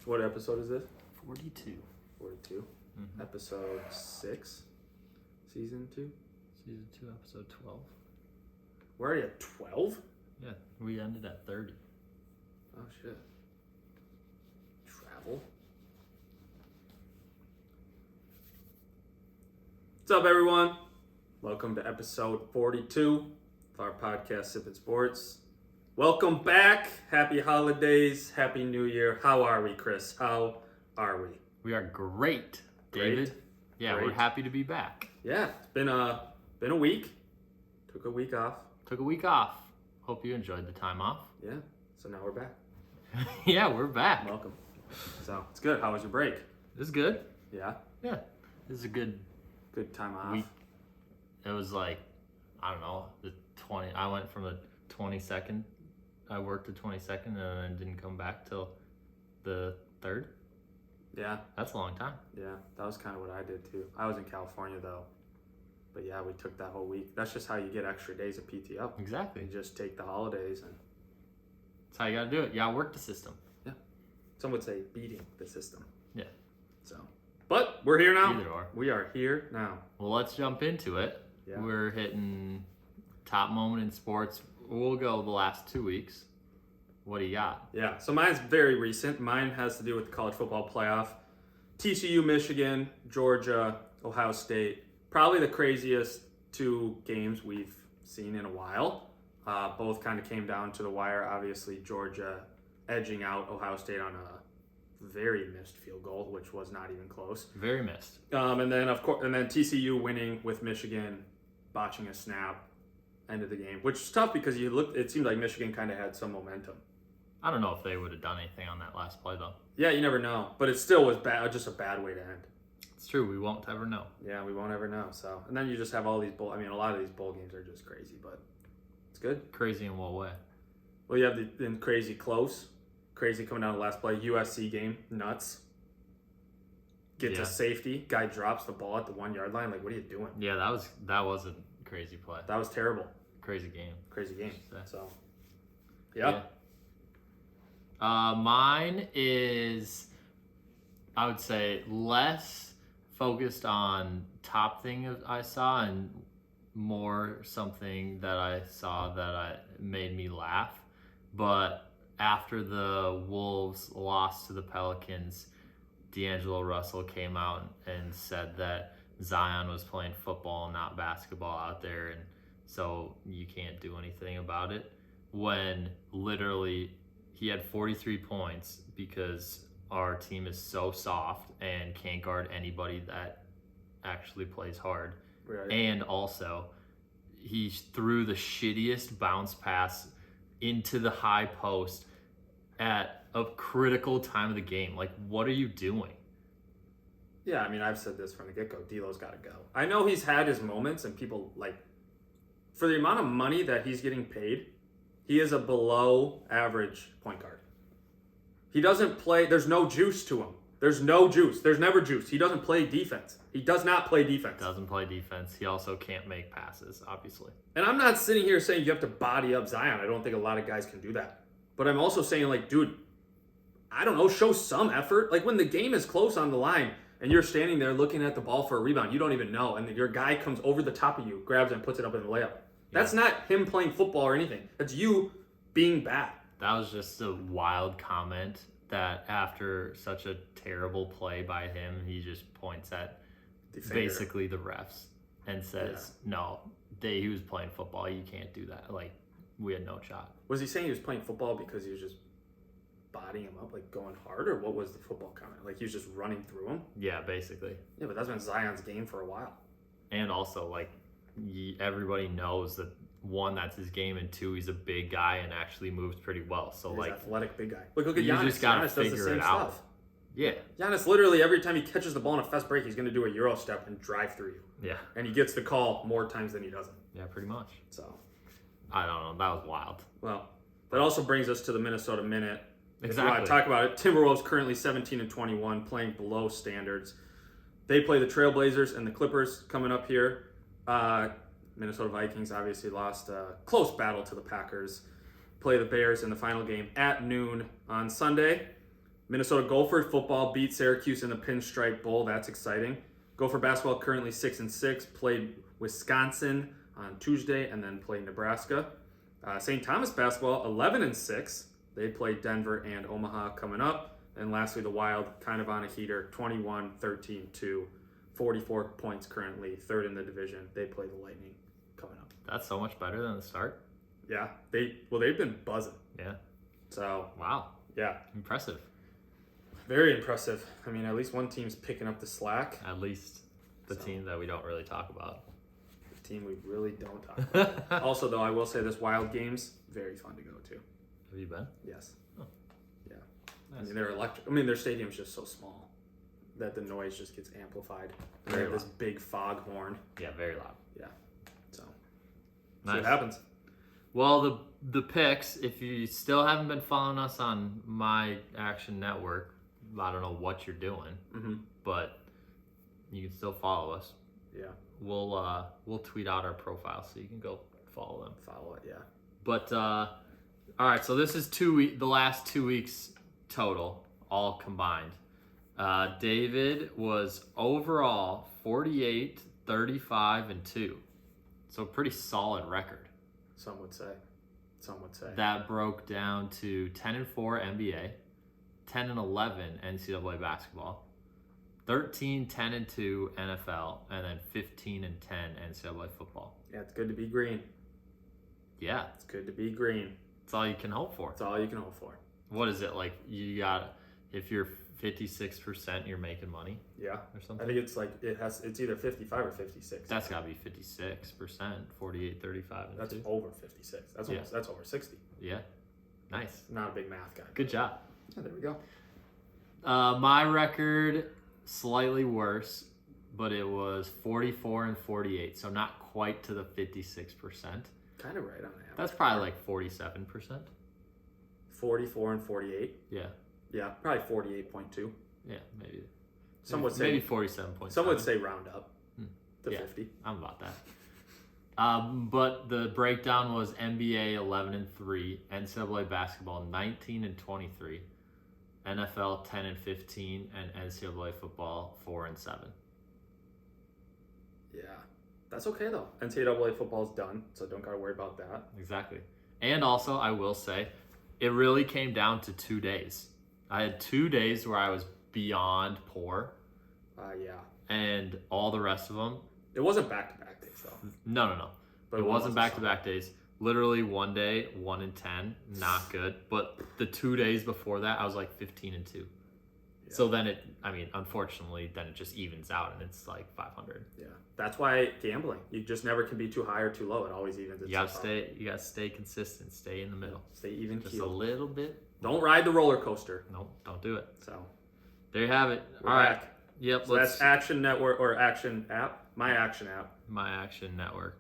What episode is this? 42. 42. Mm-hmm. Episode 6. Season 2. Season 2, episode 12. We're already at 12? Yeah, we ended at 30. Oh, shit. Travel. What's up, everyone? Welcome to episode 42 of our podcast, Sippin' Sports. Welcome back. Happy holidays. Happy New Year. How are we, Chris? How are we? We are great, David. Great. Yeah, Great. We're happy to be back. Yeah, it's been a week. Took a week off. Took a week off. Hope you enjoyed the time off. Yeah, so now we're back. Yeah, we're back. Welcome. So, it's good. How was your break? This is good. Yeah, Yeah, this is a good good time off. week. It was like, I don't know, I went from the 22nd. I worked the 22nd and then didn't come back till the 3rd. Yeah, That's a long time. yeah, that was kind of what I did too. I was in California though. But yeah, we took that whole week. That's just how you get extra days of PTO. Exactly. You just take the holidays and That's how you gotta do it. You gotta work the system. some would say beating the system. Yeah. So, but we're here now. Either or. We are here now. Well, let's jump into it. Yeah. We're hitting top moment in sports. We'll go the last 2 weeks. What do you got? Yeah, so mine's very recent. Mine has to do with the college football playoff. TCU, Michigan, Georgia, Ohio State. Probably the craziest two games we've seen in a while. Both kind of came down to the wire. Obviously, Georgia edging out Ohio State on a very missed field goal, which was not even close. Very missed. And then TCU winning with Michigan botching a snap, end of the game, which is tough because it seemed like Michigan kind of had some momentum. I don't know if they would have done anything on that last play, though. Yeah, you never know, but it still was bad, just a bad way to end. It's true. We won't ever know. Yeah, we won't ever know. So, and then you just have all these a lot of these bowl games are just crazy, but it's good. Crazy in what way? Well, you have the crazy close, crazy coming down the last play. USC game, nuts. Gets a safety, guy drops the ball at the 1 yard line. Like, what are you doing? Yeah, that was a crazy play. That was terrible. Crazy game. Crazy game. So, Yeah. Mine is, I would say, less focused on top thing I saw and more something that I saw that made me laugh. But after the Wolves lost to the Pelicans, D'Angelo Russell came out and said that Zion was playing football, not basketball out there, and so you can't do anything about it. When literally he had 43 points because our team is so soft and can't guard anybody that actually plays hard. Right. And also, he threw the shittiest bounce pass into the high post at a critical time of the game. Like, what are you doing? Yeah, I mean, I've said this from the get-go. D'Lo's got to go. I know he's had his moments, and people, like, for the amount of money that he's getting paid, he is a below-average point guard. He doesn't play. There's no juice to him. There's no juice. There's never juice. He doesn't play defense. He does not play defense. Doesn't play defense. He also can't make passes, obviously. And I'm not sitting here saying you have to body up Zion. I don't think a lot of guys can do that. But I'm also saying, like, dude, I don't know, show some effort. Like, when the game is close on the line and you're standing there looking at the ball for a rebound, you don't even know, and your guy comes over the top of you, grabs it, and puts it up in the layup. That's not him playing football or anything. That's you being bad. That was just a wild comment that after such a terrible play by him, he just points at basically the refs and says, no, he was playing football. You can't do that. Like, we had no shot. Was he saying he was playing football because he was just bodying him up, like going hard, or what was the football comment? Like he was just running through him? Yeah, basically. Yeah, but that's been Zion's game for a while. And also, like, everybody knows that, one, that's his game, and two, he's a big guy and actually moves pretty well. So, he's like, athletic big guy. Look at you Giannis. just gotta Giannis does the figure same it out. stuff. Yeah. Giannis literally every time he catches the ball in a fast break, he's going to do a Euro step and drive through you. Yeah. And he gets the call more times than he doesn't. Yeah, pretty much. So, I don't know. That was wild. well, that also brings us to the Minnesota Minute. If you want Exactly. to talk about it, Timberwolves currently 17-21, playing below standards. They play the Trailblazers and the Clippers coming up here. Minnesota Vikings obviously lost a close battle to the Packers. Play the Bears in the final game at noon on Sunday. Minnesota Gopher football beat Syracuse in the Pinstripe Bowl. That's exciting. Gopher basketball currently 6-6. Played Wisconsin on Tuesday and then played Nebraska. St. Thomas basketball 11-6. They played Denver and Omaha coming up. And lastly, the Wild kind of on a heater, 21-13-2, 44 points currently, third in the division. They play the Lightning coming up. That's so much better than the start. Yeah, they've been buzzing. Yeah. So wow. Yeah, impressive. Very impressive. I mean, at least one team's picking up the slack. At least the team that we don't really talk about. The team we really don't talk about. Also, though, I will say this Wild game's very fun to go to. Have you been? Yes. Oh. Yeah. Nice. I mean, they're electric. I mean, their stadium's just so small that the noise just gets amplified. They Very have this loud. big foghorn. Yeah, very loud. Yeah. So, Nice. see what happens. Well, the picks, if you still haven't been following us on My Action Network, I don't know what you're doing, but you can still follow us. Yeah. We'll tweet out our profile so you can go follow them. Follow it, yeah. But all right, so this is the last 2 weeks total, all combined. David was overall 48, 35, and 2. So pretty solid record. Some would say. That broke down to 10-4 NBA, 10-11 NCAA basketball, 13-10-2 NFL, and then 15-10 NCAA football. Yeah, it's good to be green. Yeah, It's good to be green. that's all you can hope for. That's all you can hope for. What is it like? You got if you're 56%, you're making money. Yeah. Or something. I think it's like it's either 55 or 56. That's got to be 56%, 48, 35, and That's 2. over 56. That's almost that's over 60. Yeah, nice. Not a big math guy. Good job. Yeah, there we go. My record slightly worse, but it was 44 and 48, so not quite to the 56%. Kind of right on average. That's probably like 47%. 44 and 48. Yeah. Yeah, probably 48.2. Yeah, maybe. Some would say maybe 47.7. Some would say round up to Yeah. 50. I'm about that. But the breakdown was NBA 11-3, NCAA basketball 19-23, NFL 10-15, and NCAA football 4-7. Yeah, that's okay though. NCAA football's done, so don't gotta worry about that. Exactly. And also, I will say, it really came down to 2 days. I had 2 days where I was beyond poor, Yeah. and all the rest of them. It wasn't back-to-back days though. No. But It one wasn't was back-to-back days. Literally one day, 1-10, not good. But the 2 days before that, I was like 15-2. Yeah. So then unfortunately, then it just evens out and it's like 500. Yeah, that's why gambling. You just never can be too high or too low. It always evens itself out. You gotta stay consistent, stay in the middle. Stay even Just a keeled. little bit. Don't ride the roller coaster. No, don't do it. So There you have it. we're All right. back. Yep, So that's Action Network or Action app. My Action app. My Action Network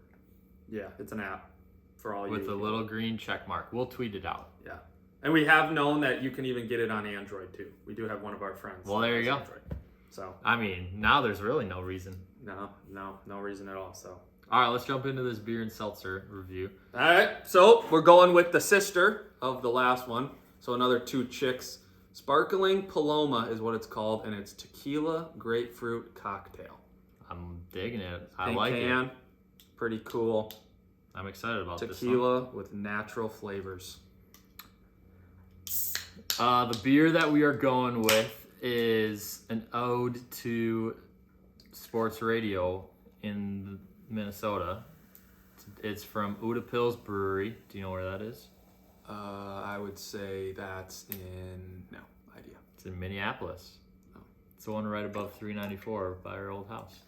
Yeah, it's an app for all you. with a little green check mark. We'll tweet it out. Yeah, and we have known that you can even get it on Android too. We do have one of our friends. Well, there you that go. has Android. So I mean, now there's really no reason. no reason at all. So. All right, let's jump into this beer and seltzer review. All right, so we're going with the sister of the last one. So another 2 chicks. Sparkling Paloma is what it's called, and it's tequila grapefruit cocktail. I'm digging it. I Pink like can, it. pretty cool. I'm excited about this one. Tequila with natural flavors. The beer that we are going with is an ode to sports radio in Minnesota. It's from Uteplis Brewery. Do you know where that is? I would say that's in no idea. It's in Minneapolis. Oh. It's the one right above 394 by our old house.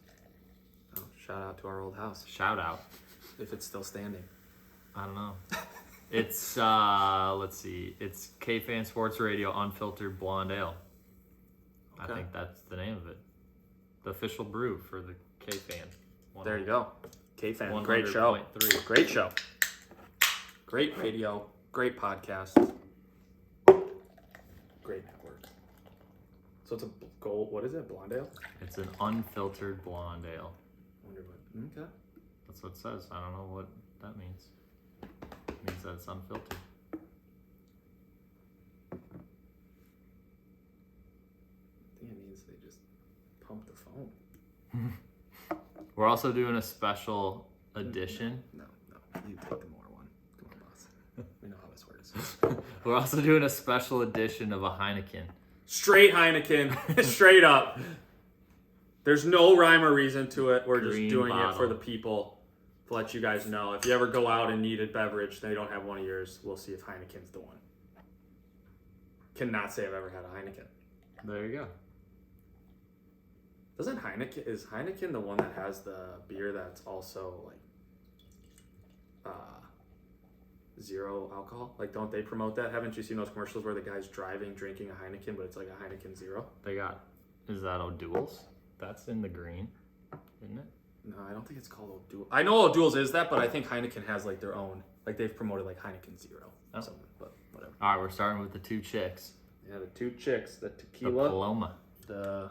Oh, shout out to our old house Shout out. if it's still standing. I don't know. It's let's see. It's KFAN Sports Radio Unfiltered Blonde Ale. Okay. I think that's the name of it. The official brew for the KFAN. There you go. KFAN, great show. 100.3. Great show. Great radio. Great podcast. Great network. So it's a gold. What is it? Blonde ale? It's an unfiltered blonde ale. Wonder what. Okay. That's what it says. I don't know what that means. It means that it's unfiltered. They just pump the phone. We're also doing a special edition. No. You take the more one. Come on, boss. We know how this works. We're also doing a special edition of a Heineken. Straight Heineken. Straight up. There's no rhyme or reason to it. We're Green just doing bottle. it for the people to let you guys know. If you ever go out and need a beverage, they don't have one of yours, we'll see if Heineken's the one. Cannot say I've ever had a Heineken. There you go. Is Heineken the one that has the beer that's also like zero alcohol? Like, don't they promote that? Haven't you seen those commercials where the guy's driving, drinking a Heineken, but it's like a Heineken Zero? Is that O'Doul's? That's in the green, isn't it? No, I don't think it's called O'Doul. I know O'Doul's is that, but I think Heineken has like their own. Like, they've promoted like Heineken Zero. Oh. Something, but whatever. All right, we're starting with the two chicks. Yeah, the two chicks, the The tequila, Paloma. the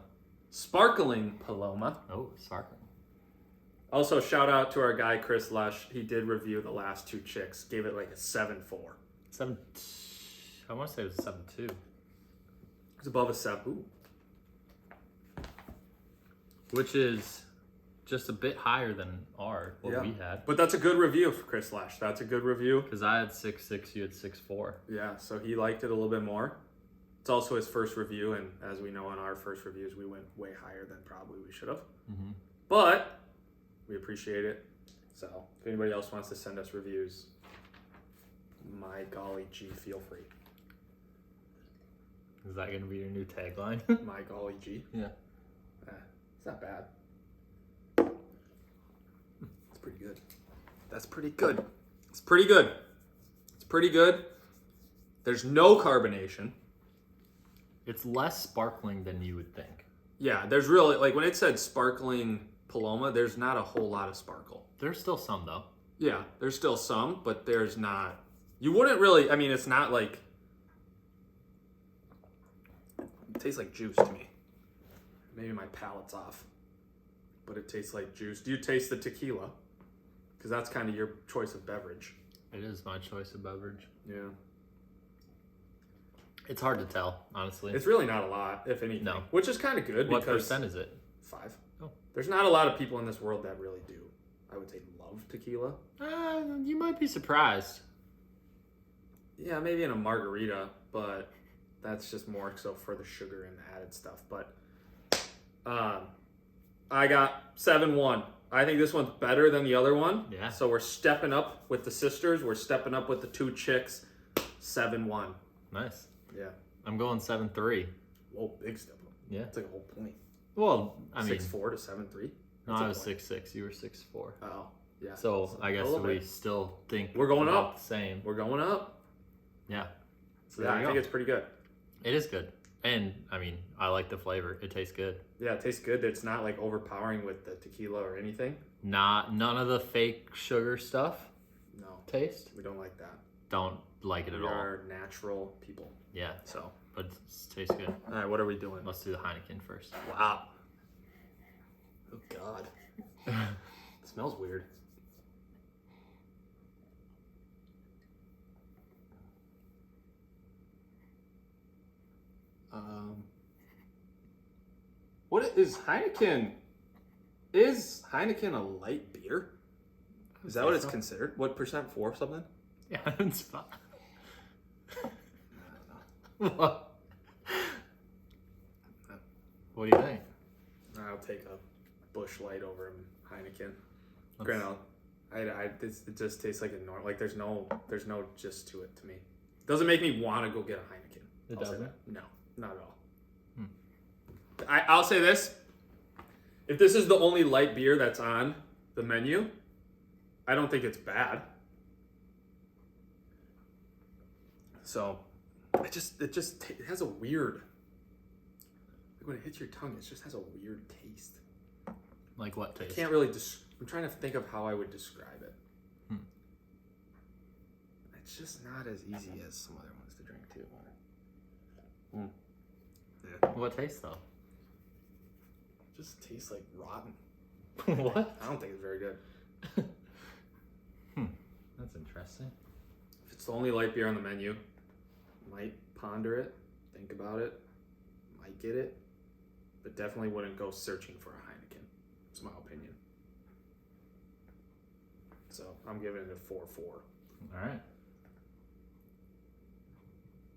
sparkling Paloma. Oh, sparkling. Also, shout out to our guy Chris Lush. He did review the last two chicks. Gave it like a 7.4. I want to say it was 7.2. It's above a 7. Ooh. Which is just a bit higher than what we had. But that's a good review for Chris Lash. That's a good review. Because I had 6.6, you had 6.4. Yeah, so he liked it a little bit more. It's also his first review, and as we know in our first reviews, we went way higher than probably we should have. Mm-hmm. But we appreciate it. So if anybody else wants to send us reviews, my golly gee, feel free. Is that going to be your new tagline? My golly gee. Yeah. It's not bad. It's pretty good. That's pretty good. It's pretty good. It's pretty good. There's no carbonation. It's less sparkling than you would think. Yeah, there's really, like when it said sparkling Paloma, there's not a whole lot of sparkle. There's still some, though. Yeah, there's still some, but there's not. You wouldn't really, I mean, it's not like, it tastes like juice to me. Maybe my palate's off, but it tastes like juice. Do you taste the tequila? Because that's kind of your choice of beverage. It is my choice of beverage. Yeah. It's hard to tell, honestly. It's really not a lot, if anything. No. Which is kind of good What because... percent is it? 5. Oh. There's not a lot of people in this world that really do, I would say, love tequila. You might be surprised. Yeah, maybe in a margarita, but that's just more so for the sugar and the added stuff. But I got 7-1. I think this one's better than the other one. Yeah. So we're stepping up with the sisters. We're stepping up with the two chicks. 7-1. Nice. Yeah. I'm going 7.3. Whoa, big step up. Yeah. That's like a whole point. Well, I mean... 6-4 to 7-3? No, I was 6.6. You were 6.4. Oh, yeah. So I guess we still think we're going about up. The same. We're going up. Yeah. So Yeah, I think it's pretty good. It is good. And, I mean, I like the flavor. It tastes good. Yeah, it tastes good. It's not like overpowering with the tequila or anything. None of the fake sugar stuff. No. Taste. We don't like that. Don't like it at We all. are natural people. Yeah. So. But it tastes good. All right, what are we doing? Let's do the Heineken first. Wow. Oh, God. It smells weird. What is Heineken? Is Heineken a light beer? Is that what it's considered? What percent for something? Yeah, it's fine. What? What do you think? I'll take a Busch Light over a Heineken. Granted, it just tastes like a normal. Like there's no gist to it to me. Doesn't make me want to go get a Heineken. It I'll say doesn't? that. No, not at all. I'll say this: if this is the only light beer that's on the menu, I don't think it's bad. So, it has a weird. Like when it hits your tongue, it just has a weird taste. Like what taste? I can't really. I'm trying to think of how I would describe it. It's just not as easy as some other ones to drink too. Yeah. What taste though? Just tastes like rotten. What? I don't think it's very good. That's interesting. If it's the only light beer on the menu, might ponder it, think about it, might get it. but definitely wouldn't go searching for a Heineken. It's my opinion. So I'm giving it a 4-4. All right.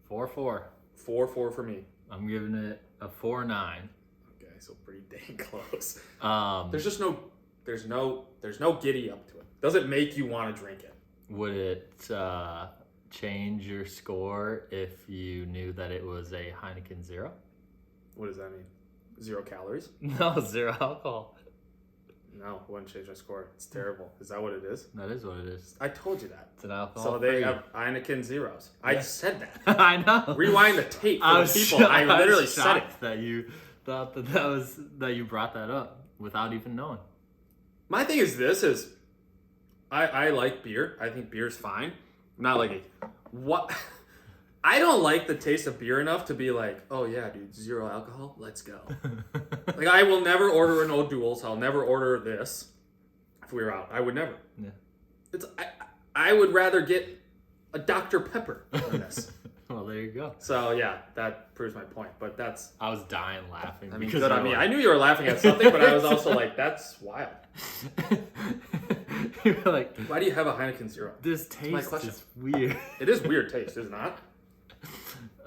4-4. 4-4 for me. I'm giving it a 4-9. Okay, so pretty dang close. There's There's no giddy up to it. Doesn't make you want to drink it. Would it change your score if you knew that it was a Heineken Zero? What does that mean? 0 calories? No, 0 alcohol. No, it wouldn't change my score. It's terrible. Is that what it is? That is what it is. I told you that. It's an alcohol. So they have Heineken Zeros. Yeah. I said that. I know. Rewind the tape for the people. I literally said it. That you thought that you brought that up without even knowing. My thing is I like beer. I think beer's fine. I'm not like what I don't like the taste of beer enough to be like, oh yeah, dude, 0 alcohol, let's go. Like I will never order an O'Doul's. I'll never order this if we were out. I would never. Yeah. I would rather get a Dr. Pepper than this. Well, there you go. So yeah, that proves my point. But that's I was dying laughing. I mean, good on me. I knew you were laughing at something, but I was also like, that's wild. You were like, why do you have a Heineken Zero? This taste is weird. It is weird taste, is it not?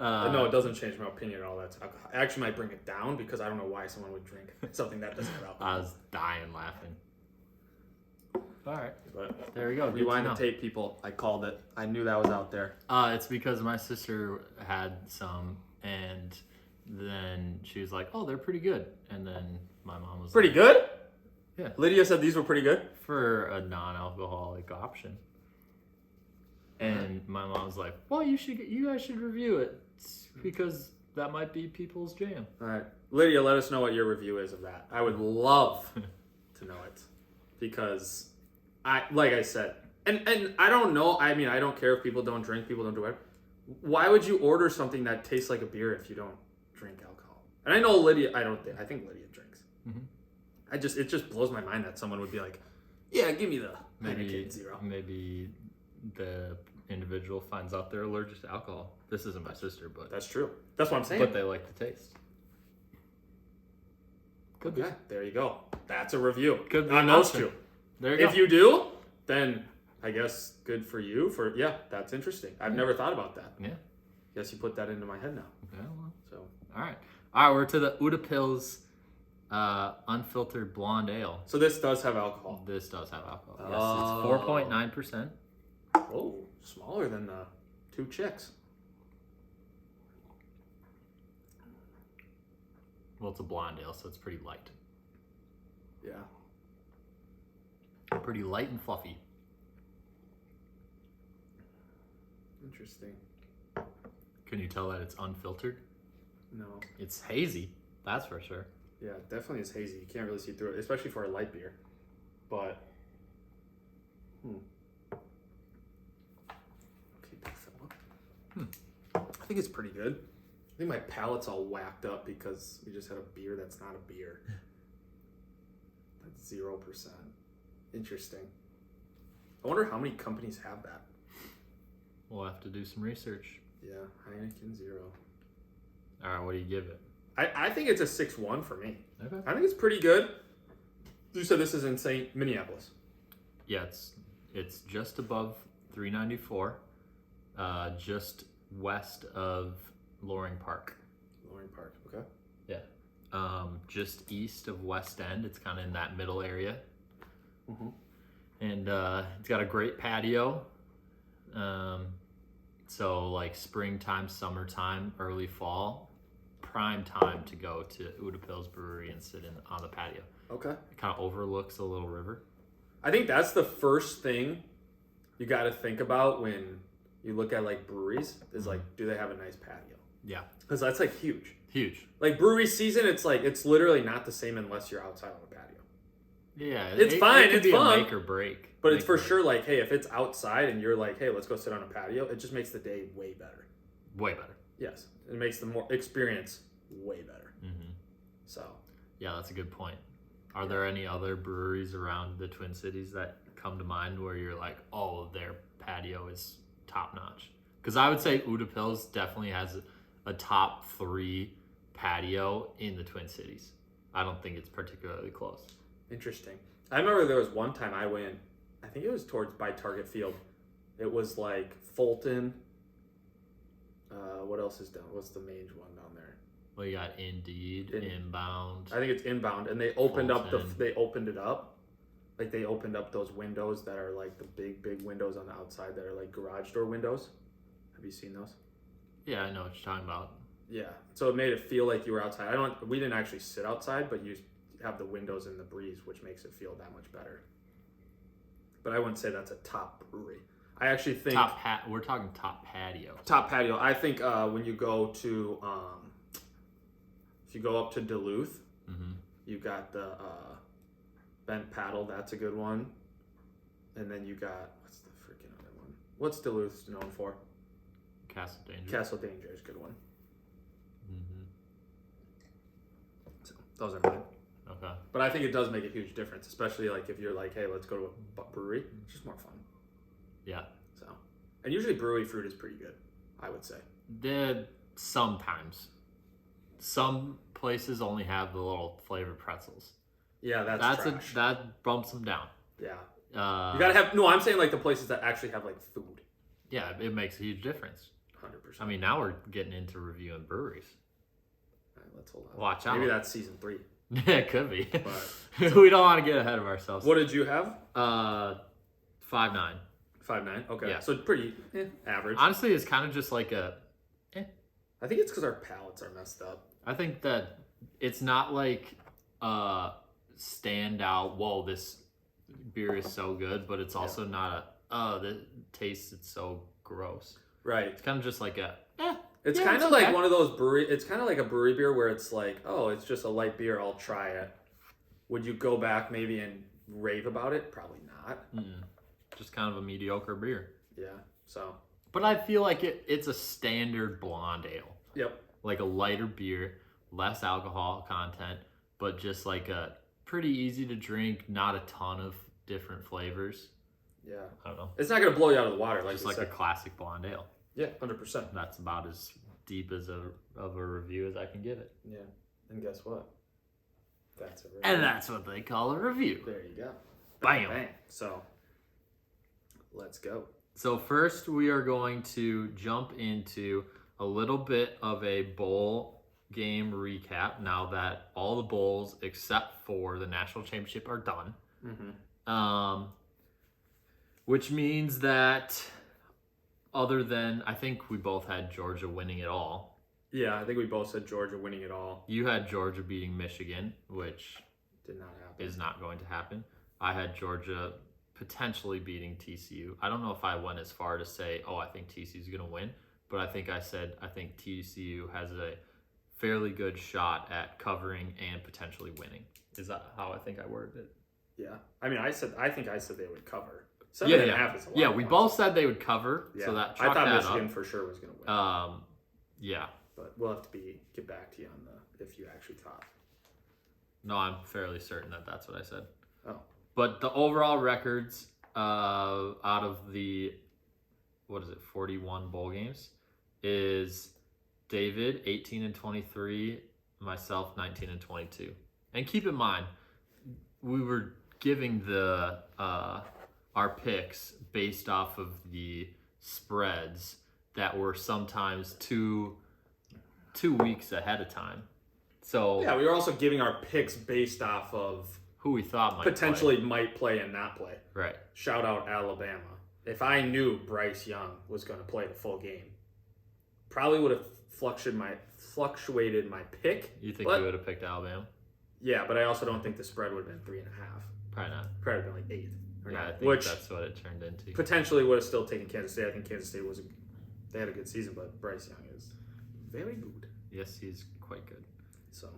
No, it doesn't change my opinion at all. That's alcohol. I actually might bring it down because I don't know why someone would drink something that doesn't have alcohol. I was dying laughing. All right, But there we go. rewind the tape, people. I called it. I knew that was out there. It's because my sister had some, and then she was like, "Oh, they're pretty good." And then my mom was Pretty like, good? Yeah. Lydia said these were pretty good? For a non-alcoholic option. And my mom was like, "Well, you guys should review it because that might be people's jam." All right. Lydia, let us know what your review is of that. I would love to know it because like I said, and I don't know. I mean, I don't care if people don't drink, people don't do whatever. Why would you order something that tastes like a beer if you don't drink alcohol? And I know Lydia, I think Lydia drinks. Mm-hmm. It just blows my mind that someone would be like, yeah, give me the Heineken Zero. Maybe the individual finds out they're allergic to alcohol. This isn't my sister, but That's true. That's what I'm saying. but they like the taste. Could be. Yeah, there you go. That's a review. Could be on an those option. two. There you go. If you do, then I guess good for you. That's interesting. I've never thought about that. Yeah. Guess you put that into my head now. Yeah, well. So All right, we're to the Uteplis Unfiltered Blonde Ale. So this does have alcohol. This does have alcohol. Oh. Yes, it's 4.9%. Oh, smaller than the 2 chicks. Well, it's a blonde ale, so it's pretty light. Yeah. Pretty light and fluffy. Interesting. Can you tell that it's unfiltered? No. It's hazy, that's for sure. Yeah, it definitely is hazy. You can't really see through it, especially for a light beer. But okay, big fella. I think it's pretty good. I think my palate's all whacked up because we just had a beer that's not a beer. That's 0%. Interesting. I wonder how many companies have that. We'll have to do some research. Yeah, Heineken Zero. All right, what do you give it? I think it's a 6-1 for me. Okay. I think it's pretty good. You said this is in St. Minneapolis. Yeah, it's just above 394, just west of Loring Park. Loring Park, okay. Yeah. Just east of West End. It's kind of in that middle area. Mm-hmm. And it's got a great patio. So like springtime, summertime, early fall, prime time to go to Utepils Brewery and sit on the patio. Okay. It kind of overlooks a little river. I think that's the first thing you got to think about when you look at like breweries is like, do they have a nice patio? Yeah. Because that's like huge. Huge. Like brewery season, it's like, it's literally not the same unless you're outside on a patio. Yeah. It's fine, It could it's be fun. a make or break. But it's for sure like, hey, if it's outside and you're like, hey, let's go sit on a patio, it just makes the day way better. Way better. Yes. It makes the more experience way better. Mm-hmm. So. Yeah, that's a good point. Are there any other breweries around the Twin Cities that come to mind where you're like, oh, their patio is top notch? Because I would say Utepils definitely has a top 3 patio in the Twin Cities. I don't think it's particularly close. Interesting. I remember there was one time I went, I think it was by Target Field. It was like Fulton. What else is down? What's the main one down there? Well, you got Indeed, Inbound. I think it's Inbound, and they opened Fulton. they opened it up. Like they opened up those windows that are like the big windows on the outside that are like garage door windows. Have you seen those? Yeah, I know what you're talking about. Yeah. So it made it feel like you were outside. We didn't actually sit outside, but you have the windows and the breeze, which makes it feel that much better. But I wouldn't say that's a top brewery. I actually think we're talking top patio. Top patio. I think when you go to if you go up to Duluth, you got the Bent Paddle. That's a good one. And then you got what's the freaking other one? What's Duluth known for? Castle Danger. Castle Danger is a good one. So those are mine. Okay. But I think it does make a huge difference, especially like if you're like, hey, let's go to a brewery. It's just more fun. Yeah. So, and usually brewery fruit is pretty good, I would say. Sometimes. Some places only have the little flavored pretzels. Yeah, that's trash. That bumps them down. Yeah. You gotta have, no, I'm saying like the places that actually have like food. Yeah, it makes a huge difference. 100%. I mean, now we're getting into reviewing breweries. All right, let's hold on. Watch out. Maybe that's season 3. Yeah, it could be. But, we don't want to get ahead of ourselves. What did you have? 5.9. 5.9. Okay. Yeah. So pretty average. Honestly, it's kind of just like I think it's because our palates are messed up. I think that it's not like stand out, whoa, this beer is so good, but it's also not the taste is so gross. Right. It's kind of just like it's kind of like one of those it's kind of like a brewery beer where it's like, oh, it's just a light beer, I'll try it. Would you go back maybe and rave about it? Probably not. Just kind of a mediocre beer. Yeah. So. But I feel like it's a standard blonde ale. Yep. Like a lighter beer, less alcohol content, but just like a pretty easy to drink, not a ton of different flavors. Yeah. I don't know. It's not going to blow you out of the water. Just like a classic blonde ale. Yeah, 100%. That's about as deep of a review as I can give it. Yeah. And guess what? That's a review. And that's what they call a review. There you go. Bam. Bang. So, let's go. So first we are going to jump into a little bit of a bowl game recap now that all the bowls except for the national championship are done. Which means that other than, I think we both had Georgia winning it all. Yeah, I think we both said Georgia winning it all. You had Georgia beating Michigan, which did not happen. Is not going to happen. I had Georgia potentially beating TCU. I don't know if I went as far to say, oh, I think TCU is going to win, but I think TCU has a fairly good shot at covering and potentially winning. Is that how I think I worded it? Yeah. I mean, I think I said they would cover. 7.5 is a lot. Yeah, we both said they would cover. Yeah. So that I thought Michigan up. for sure was going to win. Yeah. But we'll have to get back to you on if you actually thought. No, I'm fairly certain that that's what I said. Oh. But the overall records out of the 41 bowl games is David 18-23, myself 19-22. And keep in mind, we were giving the our picks based off of the spreads that were sometimes two weeks ahead of time. So yeah, we were also giving our picks based off of who we thought might play and not play. Right. Shout out Alabama. If I knew Bryce Young was going to play the full game, probably would have fluctuated my pick. You think you would have picked Alabama? Yeah, but I also don't think the spread would have been 3.5. Probably not. Probably been like 8 or 9. I think that's what it turned into. Potentially would have still taken Kansas State. I think Kansas State they had a good season, but Bryce Young is very good. Yes, he's quite good. So.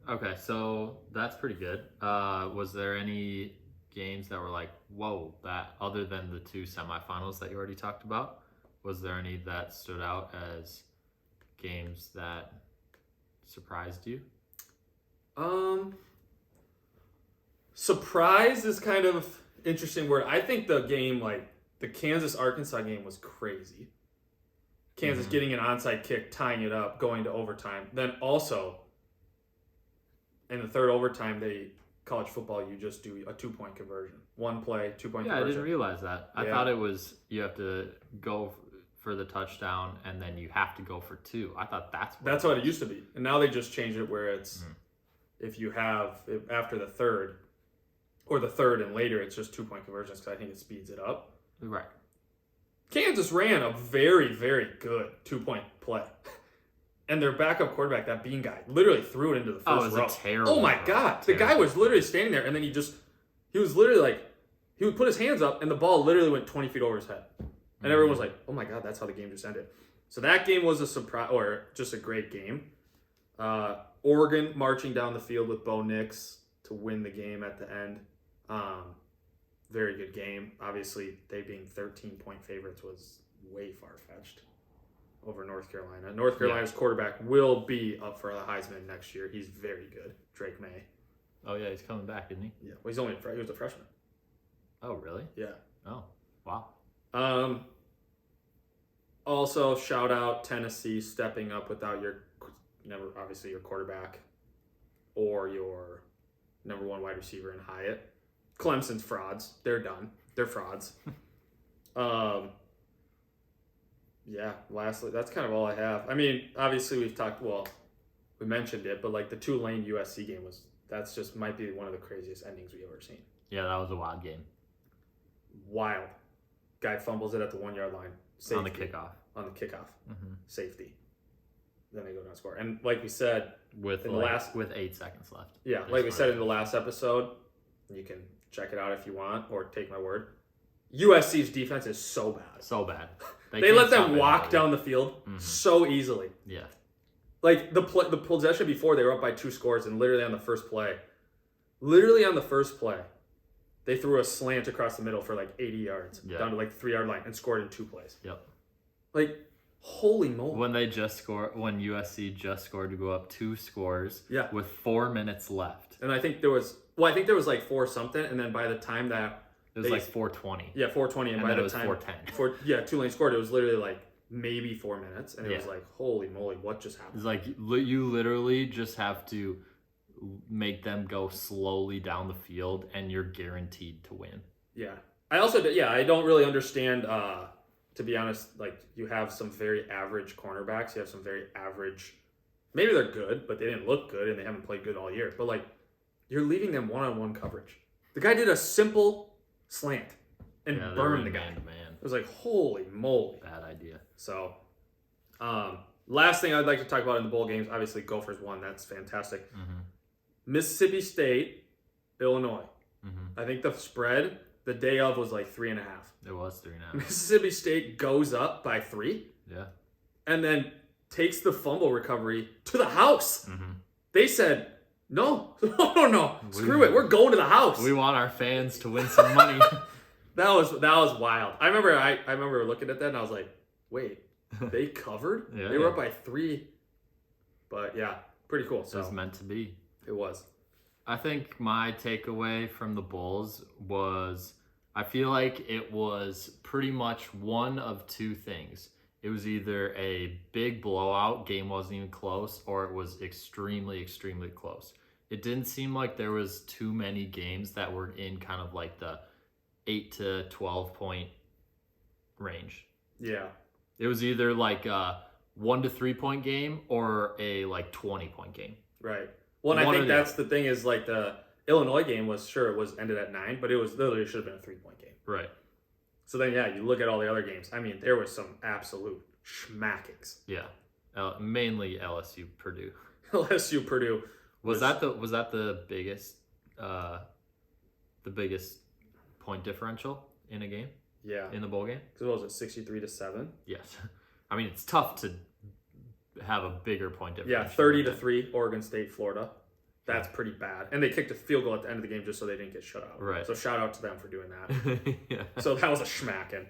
Okay, so that's pretty good. Was there any games that were like, whoa, that other than the 2 semifinals that you already talked about, was there any that stood out as games that surprised you? Surprise is kind of interesting word. I think the game, like the Kansas-Arkansas game, was crazy. Kansas getting an onside kick, tying it up, going to overtime. Then also in the third overtime, college football, you just do a 2-point conversion. One play, 2-point Yeah, conversion. I didn't realize that. I thought it was you have to go for the touchdown and then you have to go for 2. I thought that's what it used to be. And now they just changed it where it's if you have after the third or the third and later, it's just 2-point conversions because I think it speeds it up. Right. Kansas ran a very, very good 2-point play. And their backup quarterback, that Bean guy, literally threw it into the first row. Oh, it was a terrible Oh my God. The guy was literally standing there and then he was literally like, he would put his hands up and the ball literally went 20 feet over his head. And everyone was like, oh my God, that's how the game just ended. So that game was a surprise, or just a great game. Oregon marching down the field with Bo Nix to win the game at the end. Very good game. Obviously, they being 13-point favorites was way far-fetched over North Carolina. North Carolina's quarterback will be up for the Heisman next year. He's very good. Drake May. Oh, yeah, he's coming back, isn't he? Yeah. Well, he was a freshman. Oh, really? Yeah. Oh, wow. Also, shout out Tennessee stepping up without your quarterback or your number 1 wide receiver in Hyatt. Clemson's frauds. They're done. They're frauds. Yeah, lastly, that's kind of all I have. I mean, obviously we mentioned it, but like the Tulane USC game that's just might be one of the craziest endings we've ever seen. Yeah, that was a wild game. Wild. Guy fumbles it at the 1-yard line. Safety. On the kickoff. Mm-hmm. Safety. Then they go down and score. And like we said, with 8 seconds left. Yeah, like we said in the last episode, you can check it out if you want or take my word. USC's defense is so bad. So bad. They let them walk down the field so easily. Yeah. Like the possession before, they were up by 2 scores, and literally on the first play, they threw a slant across the middle for like 80 yards down to like the 3-yard line and scored in 2 plays. Yep. Like, holy moly. When USC just scored to go up 2 scores with 4 minutes left. And I think there was like 4 something, and then by the time that it was like 4:20. Yeah, 4:20, and by the time 4:10. Tulane scored, it was literally like maybe 4 minutes, and it was like, holy moly, what just happened? It's like you literally just have to make them go slowly down the field, and you're guaranteed to win. Yeah, I don't really understand. To be honest, like you have some very average cornerbacks, you have some very average. Maybe they're good, but they didn't look good, and they haven't played good all year. But like, you're leaving them one-on-one coverage. The guy did a simple slant and burned the guy. Man. It was like, holy moly. Bad idea. So, last thing I'd like to talk about in the bowl games, obviously Gophers won. That's fantastic. Mm-hmm. Mississippi State, Illinois. Mm-hmm. I think the spread the day of was like 3.5. It was 3.5. Mississippi State goes up by 3. Yeah. And then takes the fumble recovery to the house. Mm-hmm. They said, no, screw it. We're going to the house. We want our fans to win some money. That was wild. I remember looking at that and I was like, wait, they covered? They were up by 3. But yeah, pretty cool. So it was meant to be. It was. I think my takeaway from the Bulls was I feel like it was pretty much one of 2 things. It was either a big blowout, game wasn't even close, or it was extremely, extremely close. It didn't seem like there was too many games that were in kind of like the 8 to 12 point range. Yeah. It was either like a 1 to 3 point game or a like 20 point game. Right. Well, and I think that's the thing is like the Illinois game ended at 9, but it was literally should have been a 3-point game. Right. So then, you look at all the other games. I mean, there was some absolute schmackings. Yeah. Mainly LSU Purdue. LSU Purdue. Was that the biggest point differential in a game? Yeah. In the bowl game? Because what was it, 63-7? Yes. I mean, it's tough to have a bigger point differential. Yeah, 30-3, Oregon State, Florida. That's pretty bad. And they kicked a field goal at the end of the game just so they didn't get shut out. Right. So shout out to them for doing that. Yeah. So that was a schmacking.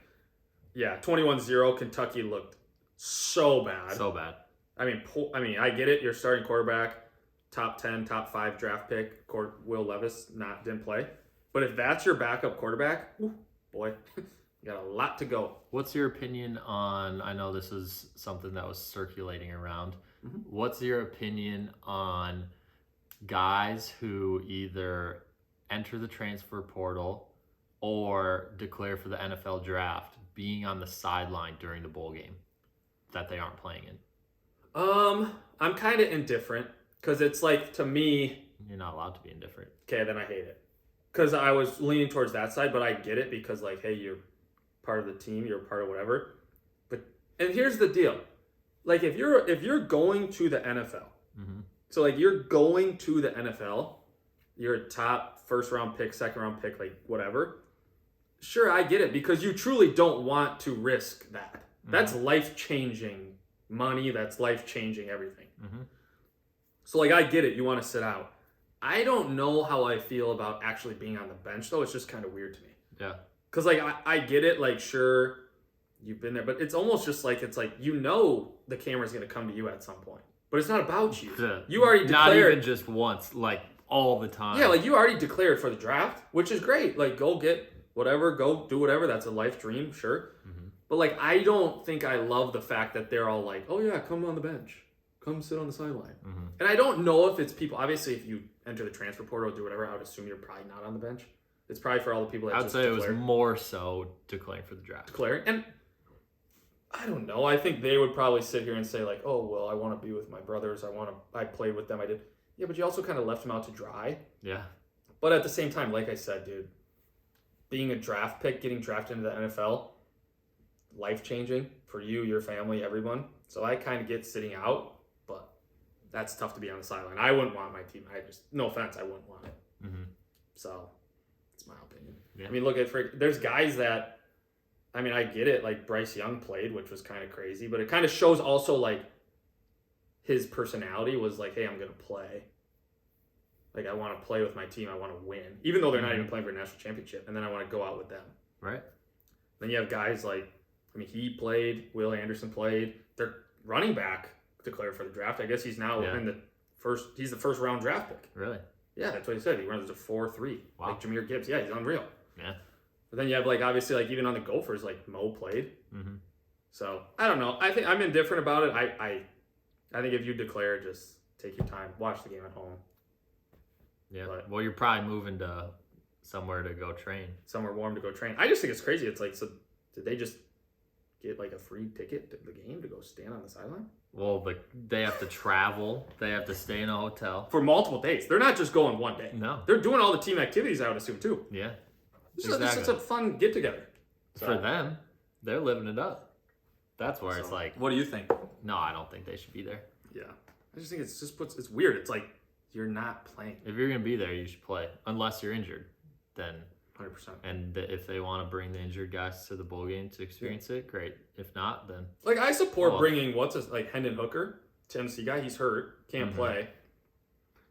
Yeah, 21-0. Kentucky looked so bad. So bad. I mean, I get it. You're starting quarterback, top 10, top 5 draft pick. Will Levis didn't play. But if that's your backup quarterback, boy, you got a lot to go. What's your opinion on, I know this is something that was circulating around. Mm-hmm. What's your opinion on guys who either enter the transfer portal or declare for the NFL draft being on the sideline during the bowl game that they aren't playing in? I'm kind of indifferent because it's like, to me, You're not allowed to be indifferent. okay, then I hate it. Because I was leaning towards that side, but I get it because, like, hey, you're part of the team, you're part of whatever. And here's the deal. Like, if you're going to the NFL, so, like, you're going to the NFL, you're a top first-round pick, second-round pick, like, whatever. Sure, I get it because you truly don't want to risk that. That's life-changing money. That's life-changing everything. So, like, I get it. You want to sit out. I don't know how I feel about actually being on the bench, though. It's just kind of weird to me. Yeah. Because, like, I get it. Like, sure, you've been there. But it's almost just like, it's like, you know the camera's going to come to you at some point. But it's not about you. You already declared. Not even just once, like, all the time. Yeah, like, you already declared for the draft, which is great. Like, go get whatever. Go do whatever. That's a life dream, sure. But, like, I don't think I love the fact that they're all like, oh, yeah, come on the bench. Come sit on the sideline. And I don't know if it's people. Obviously, if you enter the transfer portal or do whatever, I would assume you're probably not on the bench. It's probably for all the people that I'd say it was more so declaring for the draft. Declaring. And I don't know. I think they would probably sit here and say, like, oh, well, I want to be with my brothers. I played with them. I did. Yeah, but you also kind of left them out to dry. Yeah. But at the same time, like I said, dude, being a draft pick, getting drafted into the NFL, life-changing for you, your family, everyone. So I kind of get sitting out, but that's tough to be on the sideline. I wouldn't want my team. No offense, I wouldn't want it. So it's my opinion. Yeah. I mean, look at there's guys that, I mean, I get it. Like Bryce Young played, which was kind of crazy, but it kind of shows also like his personality was like, hey, I'm going to play. Like, I want to play with my team. I want to win, even though they're not even playing for a national championship. And then I want to go out with them. Right. Then you have guys like, I mean, he played. Will Anderson played. Their running back declared for the draft. I guess he's now in the first. He's the first round draft pick. Really? Yeah, that's what he said. He runs a 4.3. Wow. Like Jahmyr Gibbs. Yeah, he's unreal. Yeah. But then you have like obviously like even on the Gophers like Mo played. So I don't know. I think I'm indifferent about it. I think if you declare, just take your time, watch the game at home. Yeah. But, well, you're probably moving to somewhere to go train. Somewhere warm to go train. I just think it's crazy. It's like, so did they just get like a free ticket to the game to go stand on the sideline? Well, they have to travel. They have to stay in a hotel. For multiple days. They're not just going one day. No. They're doing all the team activities, I would assume, too. Yeah. It's a fun get-together. So. For them, they're living it up. That's where it's like... What do you think? No, I don't think they should be there. Yeah. I just think it's weird. It's like, you're not playing. If you're going to be there, you should play. Unless you're injured, then... 100%. And if they want to bring the injured guys to the bowl game to experience it, great. If not, then... Like, I support bringing, Hendon Hooker, Tennessee guy. He's hurt. Can't play.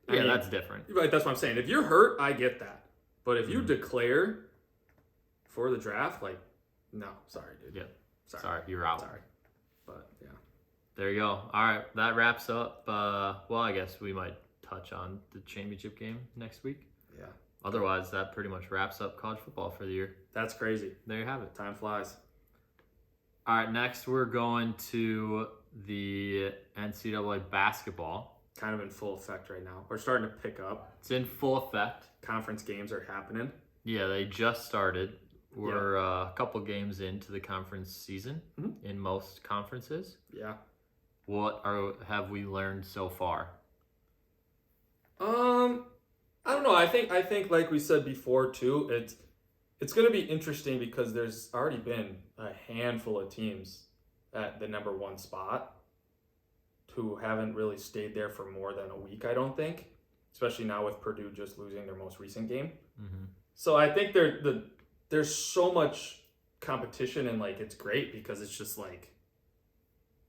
I mean, that's different. Right, that's what I'm saying. If you're hurt, I get that. But if you declare for the draft, like, no. Sorry, dude. Yeah. Sorry, you're out. Sorry. But, yeah. There you go. All right, that wraps up. Well, I guess we might touch on the championship game next week. Yeah. Otherwise, that pretty much wraps up college football for the year. That's crazy. There you have it. Time flies. All right, next we're going to the NCAA Basketball. Kind of in full effect right now. We're starting to pick up. It's in full effect. Conference games are happening. Yeah, they just started. We're a couple games into the conference season in most conferences. Yeah. What have we learned so far? I don't know. I think like we said before too, it's going to be interesting because there's already been a handful of teams at the number one spot who haven't really stayed there for more than a week, I don't think. Especially now with Purdue just losing their most recent game. So I think there's so much competition and like it's great because it's just like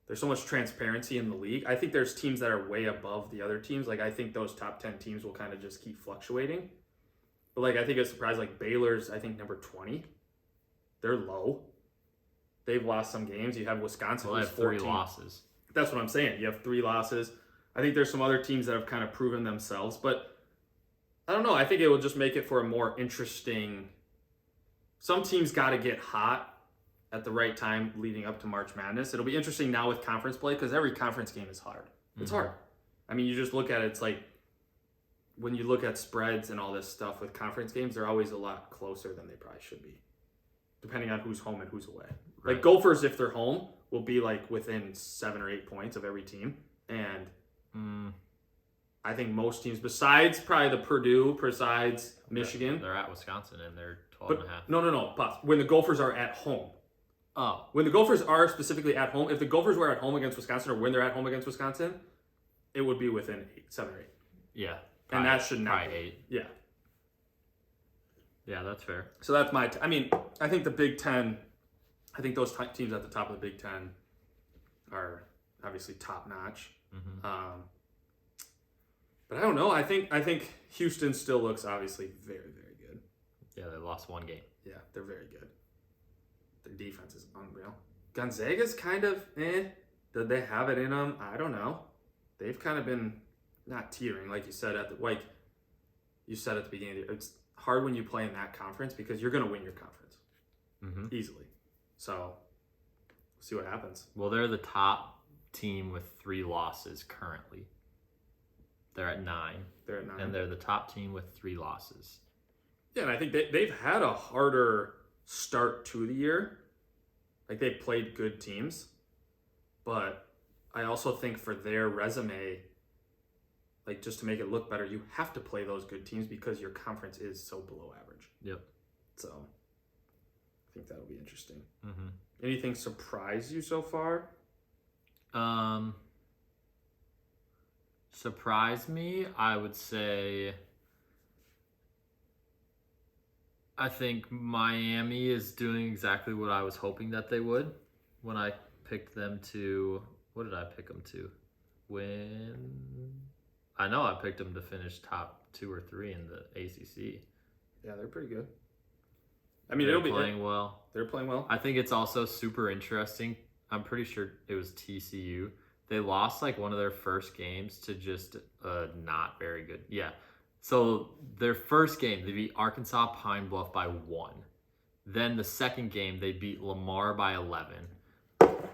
there's so much transparency in the league. I think there's teams that are way above the other teams. Like I think those top 10 teams will kind of just keep fluctuating. But like I think it's surprised like Baylor's I think number 20. They're low. They've lost some games. You have Wisconsin who's 14. 3 losses. That's what I'm saying. You have 3 losses. I think there's some other teams that have kind of proven themselves, but I don't know. I think it will just make it for a more interesting. Some teams got to get hot at the right time leading up to March Madness. It'll be interesting now with conference play because every conference game is hard. It's hard. I mean, you just look at it. It's like when you look at spreads and all this stuff with conference games, they're always a lot closer than they probably should be, depending on who's home and who's away. Right. Like Gophers, if they're home, will be like within 7 or 8 points of every team, and I think most teams, besides probably the Purdue, besides Michigan, they're at Wisconsin and they're 12 and a half. No. Pause. When the Gophers are at home. Oh. When the Gophers are specifically at home, if the Gophers were at home against Wisconsin or when they're at home against Wisconsin, it would be within 7 or 8. Yeah. And that should not be 8. Yeah. Yeah, that's fair. So that's my... I think the Big Ten... I think those teams at the top of the Big Ten are obviously top-notch. Mm-hmm. But I don't know. I think Houston still looks obviously very, very good. Yeah, they lost 1 game. Yeah, they're very good. Their defense is unreal. Gonzaga's kind of Did they have it in them? I don't know. They've kind of been not teetering, like you said at the beginning. It's hard when you play in that conference because you're going to win your conference easily. So we'll see what happens. Well, they're the top team with 3 losses currently. They're at 9. They're at 9. And they're the top team with 3 losses. Yeah, and I think they've had a harder start to the year. Like, they've played good teams. But I also think for their resume, like, just to make it look better, you have to play those good teams because your conference is so below average. Yep. So I think that'll be interesting. Mm-hmm. Anything surprise you so far? Surprise me, I would say I think Miami is doing exactly what I was hoping that they would when I picked them to, what did I pick them to? I know I picked them to finish top 2 or 3 in the ACC. Yeah, they're pretty good. They're playing well. They're playing well. I think it's also super interesting. I'm pretty sure it was TCU. They lost like one of their first games to just not very good. Yeah. So their first game, they beat Arkansas Pine Bluff by 1. Then the second game, they beat Lamar by 11.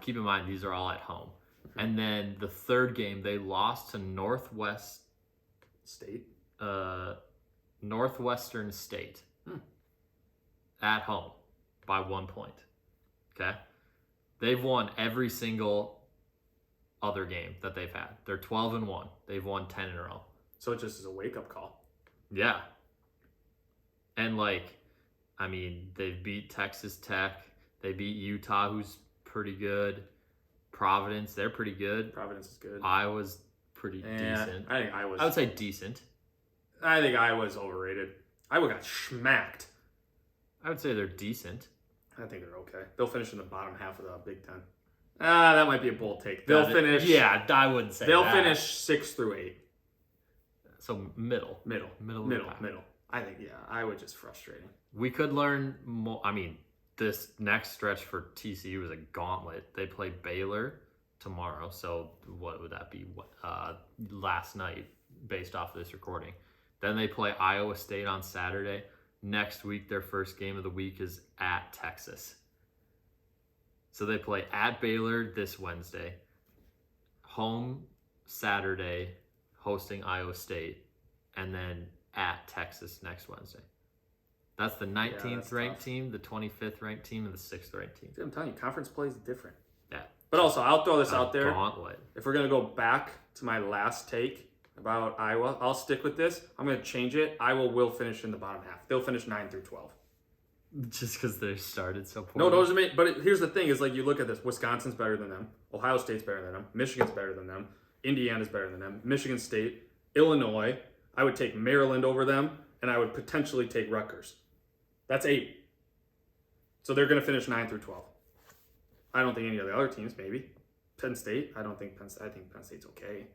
Keep in mind, these are all at home. And then the third game, they lost to Northwestern State at home by 1 point. Okay? They've won every single other game that they've had. They're 12-1. They've won 10 in a row. So it just is a wake-up call. Yeah. And they beat Texas Tech. They beat Utah, who's pretty good. Providence, they're pretty good. Providence is good. Iowa's pretty decent. I would say decent. I think Iowa's overrated. Iowa got schmacked. I would say they're decent. I think they're okay. They'll finish in the bottom half of the Big Ten. That might be a bold take. They'll finish. Yeah, I wouldn't say they'll that. finish 6 through 8. So middle. I think Iowa just frustrating. We could learn more. This next stretch for TCU is a gauntlet. They play Baylor tomorrow. So what would that be? Last night, based off this recording. Then they play Iowa State on Saturday. Next week, their first game of the week is at Texas. So they play at Baylor this Wednesday. Home Saturday, hosting Iowa State. And then at Texas next Wednesday. That's the 19th ranked team, the 25th ranked team, and the 6th ranked team. Dude, I'm telling you, conference play is different. Yeah. But also, I'll throw this out there. Gauntlet. If we're going to go back to my last take about Iowa, I'll stick with this. I'm going to change it. Iowa will finish in the bottom half. They'll finish 9 through 12. Just because they started so poorly. No, but here's the thing: is like you look at this. Wisconsin's better than them. Ohio State's better than them. Michigan's better than them. Indiana's better than them. Michigan State, Illinois. I would take Maryland over them, and I would potentially take Rutgers. That's 8. So they're going to finish 9 through 12. I don't think any of the other teams, maybe. Penn State, I think Penn State's okay.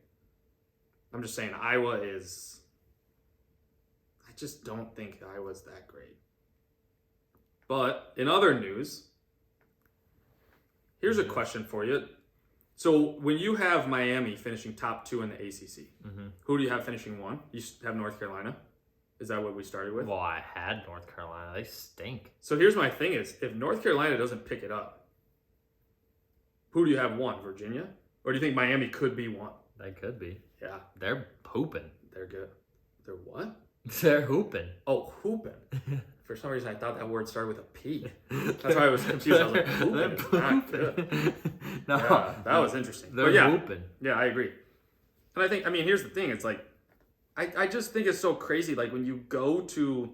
I'm just saying Iowa is... I just don't think Iowa's that great. But in other news, here's a question for you. So when you have Miami finishing top 2 in the ACC, who do you have finishing 1? You have North Carolina? Is that what we started with? Well, I had North Carolina. They stink. So here's my thing is, if North Carolina doesn't pick it up, who do you have 1? Virginia? Or do you think Miami could be 1? They could be. Yeah. They're pooping. They're good. They're what? They're hooping. Oh, hooping. For some reason, I thought that word started with a P. That's why I was confused. I was like, hooping is not good. No, yeah, that was interesting. They're but yeah, hooping. Yeah, I agree. And I mean, here's the thing. It's like, I just think it's so crazy. Like, when you go to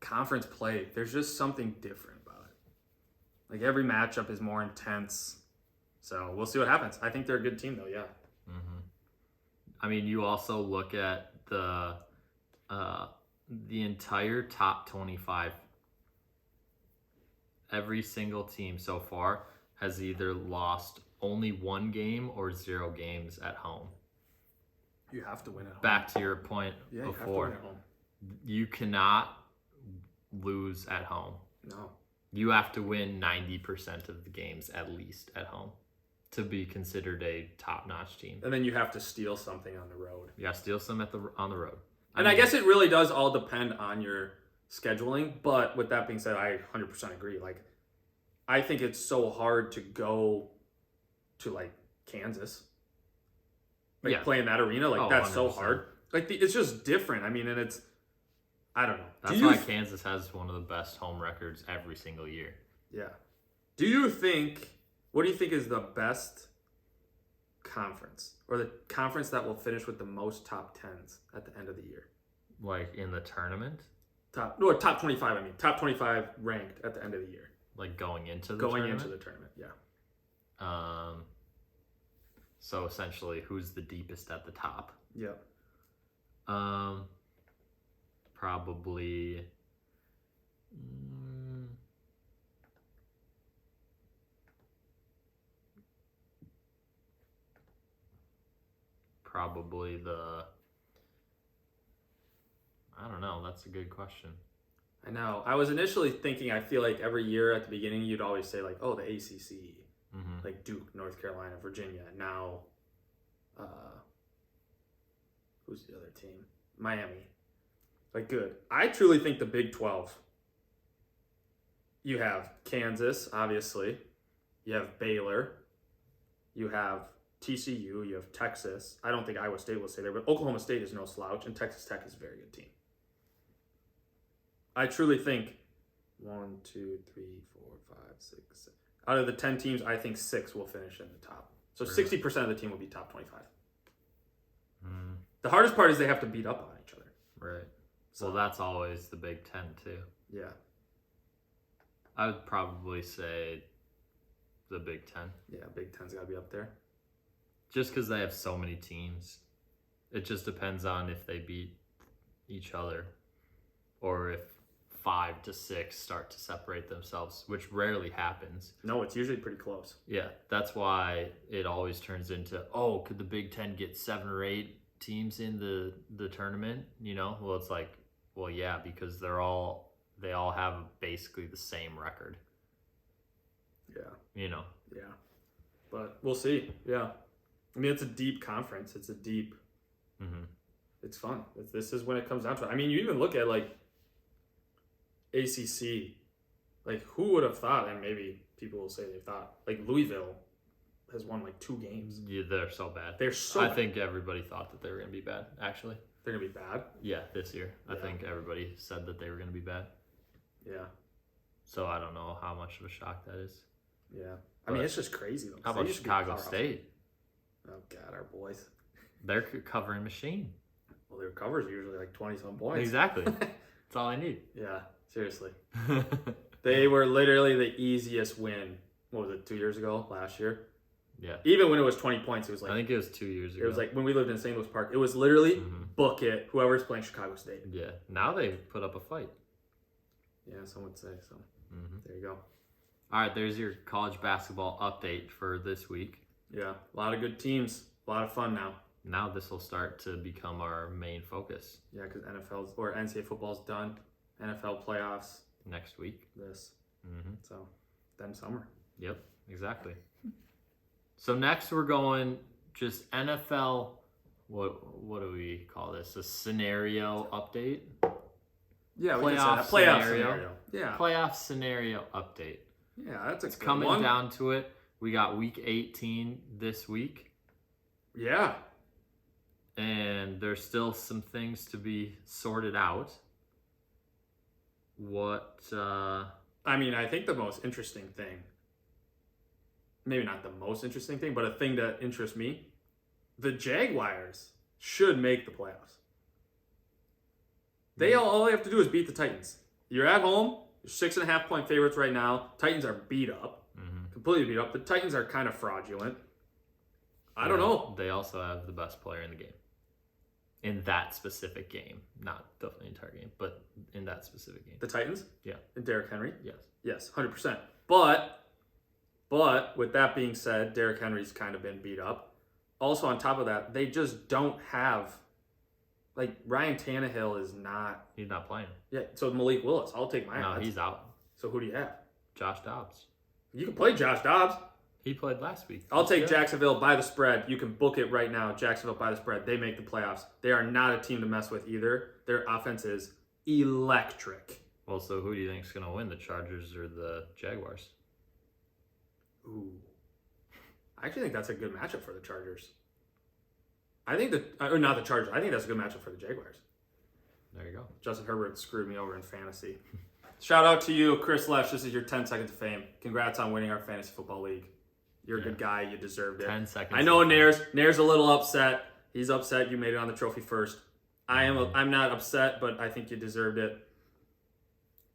conference play, there's just something different about it. Like, every matchup is more intense. So, we'll see what happens. I think they're a good team, though, yeah. Mm-hmm. I mean, you also look at the entire top 25. Every single team so far has either lost only 1 game or 0 games at home. You have to win at home. Back to your point Yeah, before. you have to win at home. You cannot lose at home. No. You have to win 90% of the games at least at home to be considered a top-notch team. And then you have to steal something on the road. Yeah, steal some on the road. I guess it really does all depend on your scheduling. But with that being said, I 100% agree. Like, I think it's so hard to go to, like, Kansas. Like, play in that arena. Like, that's 100%. So hard. Like, it's just different. I mean, and it's, I don't know. That's why Kansas has one of the best home records every single year. Yeah. What do you think is the best conference? Or the conference that will finish with the most top 10s at the end of the year? Like in the tournament? Top 25, I mean. Top 25 ranked at the end of the year. Like going into the tournament? Yeah. So essentially, who's the deepest at the top? Yep. Probably... Probably I don't know. That's a good question. I know. I was initially thinking, I feel like every year at the beginning, you'd always say, like, oh, the ACC. Mm-hmm. Like Duke, North Carolina, Virginia. Now, who's the other team? Miami. Like, good. I truly think the Big 12. You have Kansas, obviously. You have Baylor. You have TCU, you have Texas. I don't think Iowa State will stay there, but Oklahoma State is no slouch, and Texas Tech is a very good team. I truly think 1, 2, 3, 4, 5, 6, 7. Out of the 10 teams, I think 6 will finish in the top. So 60% of the team will be top 25. Mm. The hardest part is they have to beat up on each other. Right. So well, that's always the Big Ten, too. Yeah. I would probably say the Big Ten. Yeah, Big Ten's got to be up there. Just because they have so many teams. It just depends on if they beat each other or if 5 to 6 start to separate themselves, which rarely happens. No, it's usually pretty close. Yeah, that's why it always turns into, could the Big Ten get 7 or 8 teams in the tournament? You know, well, it's like, well, yeah, because they all have basically the same record. Yeah. You know. Yeah. But we'll see. Yeah. I mean, it's a deep conference. It's a deep. Mm-hmm. It's fun. This is when it comes down to it. I mean, you even look at like ACC. Like, who would have thought? And maybe people will say they thought like Louisville has won like 2 games. Yeah, they're so bad. I think everybody thought that they were going to be bad. Actually, they're going to be bad. Yeah, this year. Yeah. I think everybody said that they were going to be bad. Yeah. So I don't know how much of a shock that is. Yeah. I mean, it's just crazy though. How about Chicago State? Oh, God, our boys. They're covering machine. Well, their covers are usually like 20-some points. Exactly. That's all I need. Yeah, seriously. They were literally the easiest win. What was it, 2 years ago? Last year? Yeah. Even when it was 20 points, it was like... I think it was 2 years ago. It was like when we lived in St. Louis Park. It was literally book it, whoever's playing Chicago State. Yeah. Now they've put up a fight. Yeah, some would say so. There you go. All right, there's your college basketball update for this week. Yeah, a lot of good teams. A lot of fun now. Now this will start to become our main focus. Yeah, because NCAA football's done. NFL playoffs. Next week. So, then summer. Yep, exactly. So next we're going just NFL, what do we call this? A scenario update? Yeah, playoff scenario. Yeah. Playoff scenario update. Yeah, that's a good coming one. Down to it. We got week 18 this week. Yeah. and there's still some things to be sorted out. I think the most interesting thing, maybe not the most interesting thing, but a thing that interests me, the Jaguars should make the playoffs. All they have to do is beat the Titans. You're at home. You're 6.5 point favorites right now. Titans are beat up, completely beat up. The Titans are kind of fraudulent. I don't know. They also have the best player in the game. In that specific game. Not the entire game, but in that specific game. The Titans? Yeah. And Derrick Henry? Yes. Yes, 100%. But with that being said, Derrick Henry's kind of been beat up. Also, on top of that, they just don't have, like, Ryan Tannehill is not. He's not playing. Yeah, so Malik Willis. I'll take my odds. No, he's out. So who do you have? Josh Dobbs. You can play Josh Dobbs. He played last week. I'll take Jacksonville by the spread. You can book it right now. Jacksonville by the spread. They make the playoffs. They are not a team to mess with either. Their offense is electric. Well, so who do you think is going to win, the Chargers or the Jaguars? Ooh. I actually think that's a good matchup for the Chargers. I think not the Chargers. I think that's a good matchup for the Jaguars. There you go. Justin Herbert screwed me over in fantasy. Shout out to you, Chris Lesh. This is your 10 seconds of fame. Congrats on winning our fantasy football league. You're a good guy. You deserved it. 10 seconds. I know Nair's a little upset. He's upset you made it on the trophy first. I'm not upset, but I think you deserved it.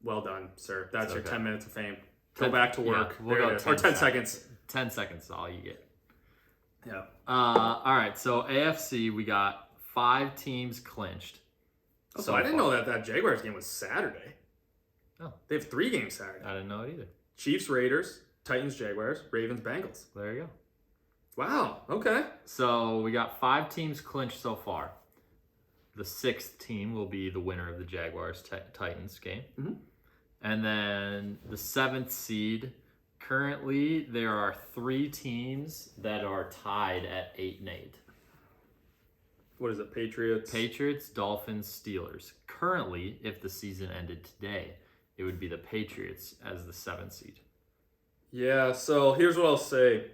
Well done, sir. That's your 10 minutes of fame. Go back to work. Yeah, we'll go 10 or 10 seconds. 10 seconds is all you get. Yeah. All right, so AFC, we got 5 teams clinched. So I didn't know that Jaguars game was Saturday. Oh. They have 3 games Saturday. I didn't know it either. Chiefs, Raiders, Titans, Jaguars, Ravens, Bengals. There you go. Wow, okay. So we got 5 teams clinched so far. The 6th team will be the winner of the Jaguars-Titans game. Mm-hmm. And then the 7th seed, currently there are 3 teams that are tied at 8-8. What is it, Patriots? Patriots, Dolphins, Steelers. Currently, if the season ended today, it would be the Patriots as the 7th seed. Yeah, so here's what I'll say.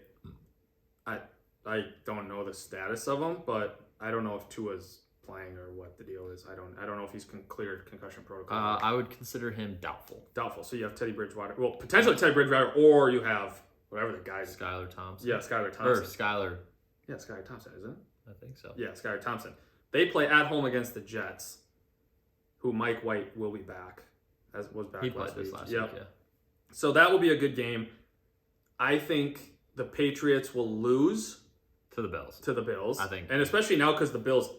I don't know the status of him, but I don't know if Tua's playing or what the deal is. I don't know if he's cleared concussion protocol. I would consider him doubtful. Doubtful. So you have Teddy Bridgewater. Well, potentially Teddy Bridgewater, or you have whatever the guy's. Skylar Thompson. Yeah, Skylar Thompson. Or Skylar. Yeah, Skylar Thompson, isn't it? I think so. Yeah, Skylar Thompson. They play at home against the Jets, who Mike White will be back. Was back he played this last week, yeah. So that will be a good game. I think the Patriots will lose to the Bills. I think. And especially now because the Bills,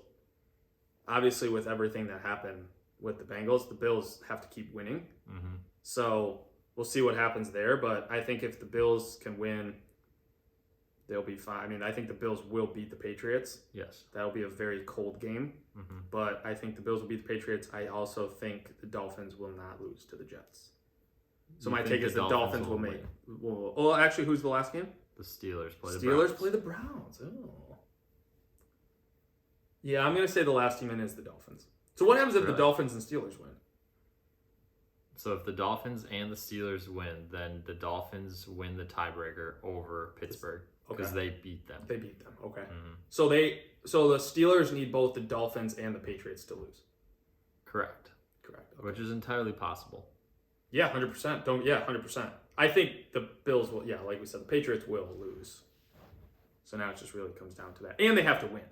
obviously with everything that happened with the Bengals, the Bills have to keep winning. Mm-hmm. So we'll see what happens there. But I think if the Bills can win, they'll be fine. I mean, I think the Bills will beat the Patriots. Yes. That'll be a very cold game. Mm-hmm. But I think the Bills will beat the Patriots. I also think the Dolphins will not lose to the Jets. So my take is the Dolphins will make. Well, actually, who's the last game? The Steelers play the Browns. Steelers play the Browns. Oh. Yeah, I'm going to say the last team in is the Dolphins. So what happens if the Dolphins and Steelers win? So if the Dolphins and the Steelers win, then the Dolphins win the tiebreaker over Pittsburgh because they beat them. They beat them. Okay. Mm-hmm. So the Steelers need both the Dolphins and the Patriots to lose. Correct. Okay. Which is entirely possible. Yeah, 100%. 100%. I think the Bills will, like we said, the Patriots will lose. So now it just really comes down to that. And they have to win.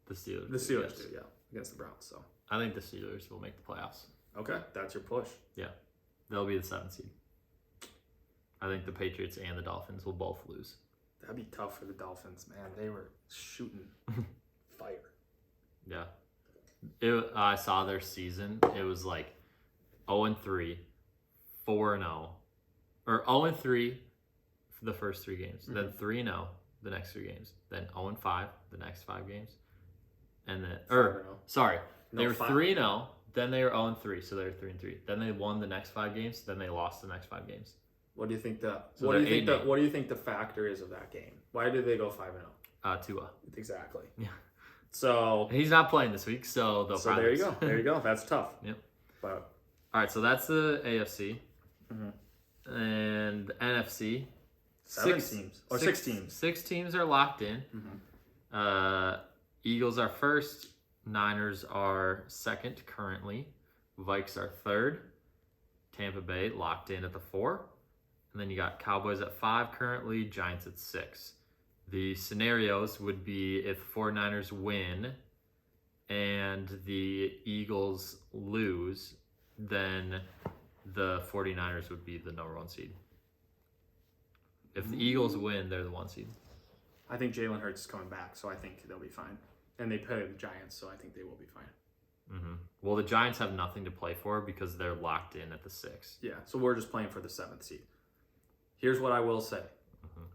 The Steelers. The Steelers do, against the Browns. So I think the Steelers will make the playoffs. Okay, that's your push. Yeah. They'll be the 7th seed. I think the Patriots and the Dolphins will both lose. That'd be tough for the Dolphins, man. They were shooting fire. Yeah. I saw their season. It was like 0-3, 4-0, or 0-3 for the first 3 games, then 3-0 the next 3 games, then 0-5 the next 5 games, and then they were 3-0, then they were 0-3, so they were 3-3. Then they won the next 5 games, then they lost the next 5 games. What do you think what do you think the factor is of that game? Why did they go 5-0? Tua. Exactly. Yeah. So he's not playing this week, so they'll probably there you go. There you go. That's tough. Yep. But all right, so that's the AFC. Mm-hmm. And the NFC. 6 teams. 6 teams are locked in. Mm-hmm. Eagles are first. Niners are second currently. Vikes are third. Tampa Bay locked in at the 4. And then you got Cowboys at 5 currently. Giants at 6. The scenarios would be if 49ers win and the Eagles lose, then the 49ers would be the number 1 seed. If the Eagles win, they're the 1 seed. I think Jalen Hurts is coming back, so I think they'll be fine. And they play the Giants, so I think they will be fine. Mm-hmm. Well, the Giants have nothing to play for because they're locked in at the 6. Yeah, so we're just playing for the 7th seed. Here's what I will say.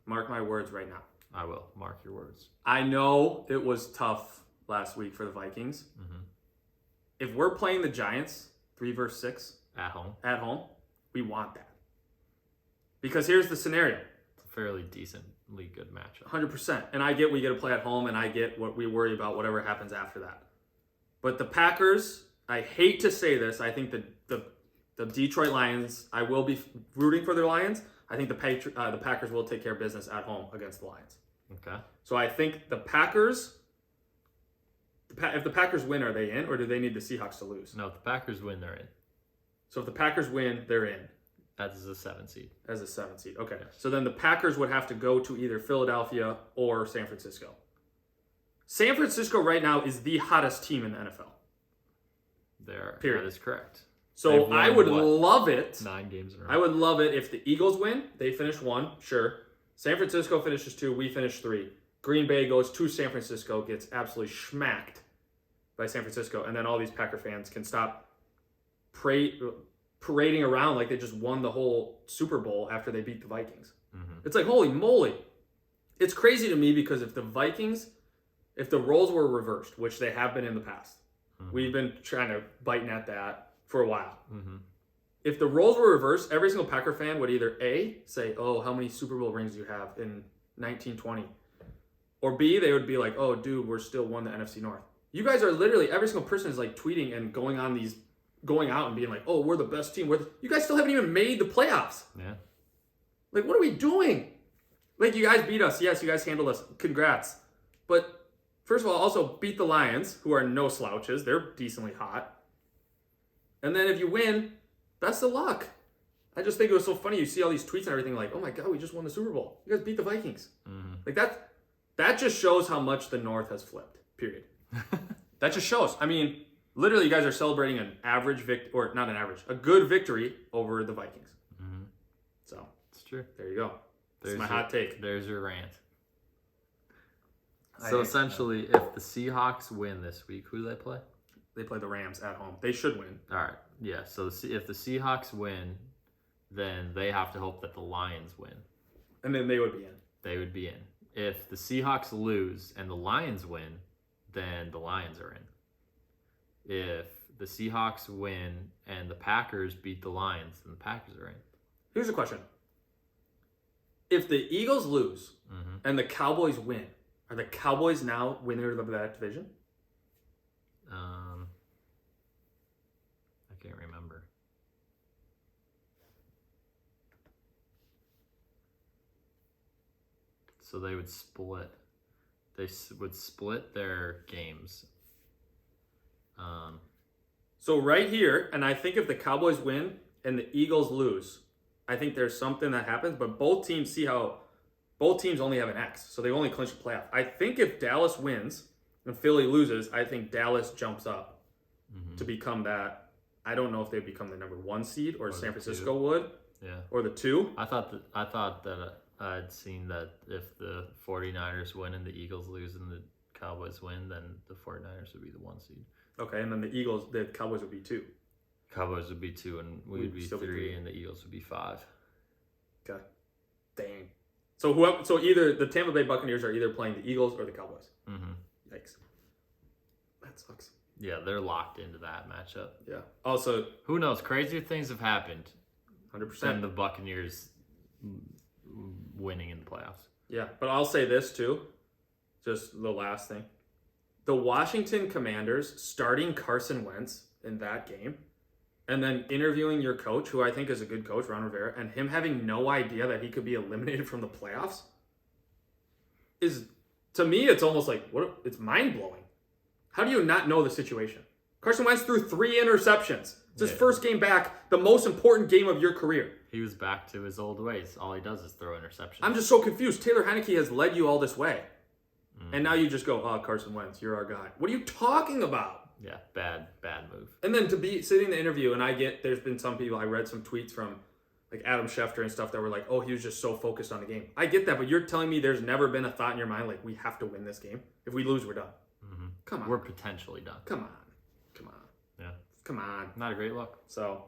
Mark my words right now. I will. Mark your words. I know it was tough last week for the Vikings. If we're playing the Giants, 3 versus 6 At home, we want that. Because here's the scenario. it's a fairly decently good matchup. 100%. And I get we get to play at home, and I get what we worry about, whatever happens after that. But the Packers, I hate to say this, I think the Detroit Lions, I will be rooting for their Lions. I think the Packers will take care of business at home against the Lions. Okay. So I think the Packers, if the Packers win, are they in, or do they need the Seahawks to lose? No, if the Packers win, they're in. So if the Packers win, they're in. That's a 7 seed. As a 7 seed. Okay. Yes. So then the Packers would have to go to either Philadelphia or San Francisco. San Francisco right now is the hottest team in the NFL. Period. That is correct. So I would love it. 9 games in a row. I would love it if the Eagles win. They finish 1, sure. San Francisco finishes 2. We finish 3. Green Bay goes to San Francisco, gets absolutely schmacked by San Francisco, and then all these Packer fans can stop parading around like they just won the whole Super Bowl after they beat the Vikings. It's like, holy moly. It's crazy to me because if the roles were reversed, which they have been in the past, we've been trying to biting at that for a while. If the roles were reversed, every single Packer fan would either A, say, oh, how many Super Bowl rings do you have in 1920? Or B, they would be like, oh, dude, we're still won the NFC North. You guys are literally, every single person is like tweeting and going out and being like, oh, we're the best team. You guys still haven't even made the playoffs. Yeah. Like, what are we doing? Like, you guys beat us. Yes, you guys handled us. Congrats. But first of all, also beat the Lions, who are no slouches. They're decently hot. And then if you win, best of luck. I just think it was so funny. You see all these tweets and everything like, oh my God, we just won the Super Bowl. You guys beat the Vikings. Like that just shows how much the North has flipped, period. That just shows. I mean, literally you guys are celebrating an average a good victory over the Vikings. So It's true. there you go. That's my hot take. There's your rant. So essentially, if the Seahawks win this week, who do they play? They play the Rams at home. They should win. All right. Yeah. So if the Seahawks win, then they have to hope that the Lions win. And then they would be in. They would be in. If the Seahawks lose and the Lions win, then the Lions are in. If the Seahawks win and the Packers beat the Lions, then the Packers are in. Here's a question. If the Eagles lose and the Cowboys win, are the Cowboys now winners of that division? I can't remember. So they would split. They would split their games. So right here, and I think if the Cowboys win and the Eagles lose, I think there's something that happens, but both teams only have an X, so they only clinch the playoff. I think if Dallas wins and Philly loses, I think Dallas jumps up to become that. I don't know if they become the number 1 seed or San Francisco would. Yeah. Or the 2. I thought that I'd seen that if the 49ers win and the Eagles lose and the Cowboys win, then the 49ers would be the 1 seed. Okay, and then the Cowboys would be 2. Cowboys would be 2 and we would be 3 and the Eagles would be 5. Okay. Dang. So either the Tampa Bay Buccaneers are either playing the Eagles or the Cowboys. Yikes. That sucks. Yeah, they're locked into that matchup. Yeah. Also, who knows? Crazier things have happened 100%. than the Buccaneers winning in the playoffs. Yeah, but I'll say this too. Just the last thing. The Washington Commanders starting Carson Wentz in that game and then interviewing your coach, who I think is a good coach, Ron Rivera, and him having no idea that he could be eliminated from the playoffs is, To me, it's almost like it's mind-blowing. How do you not know the situation? Carson Wentz threw 3 interceptions. It's his first game back, the most important game of your career. He was back to his old ways. All he does is throw interceptions. I'm just so confused. Taylor Heineke has led you all this way. And now you just go, oh, Carson Wentz, you're our guy. What are you talking about? Yeah, bad move. And then to be sitting in the interview, and there's been some people, I read some tweets from like Adam Schefter and stuff that were like, oh, he was just so focused on the game. I get that, but you're telling me there's never been a thought in your mind like, we have to win this game. If we lose, we're done. Mm-hmm. Come on. We're potentially done. Come on. Yeah. Come on. Not a great look. So,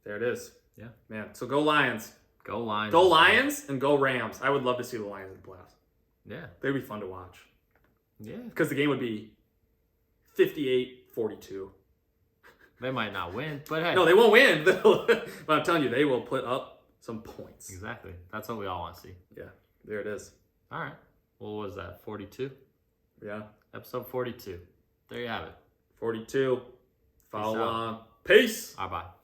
there it is. Yeah. Man, so go Lions. Go Lions. Go Lions and go Rams. I would love to see the Lions in the playoffs. Yeah. They'd be fun to watch. Yeah. Because the game would be 58-42. They might not win, but hey. No, they won't win. But I'm telling you, they will put up some points. Exactly. That's what we all want to see. Yeah, there it is. All right. What was that? 42? Yeah. Episode 42. There you have it. 42. Follow on. Peace. Bye-bye.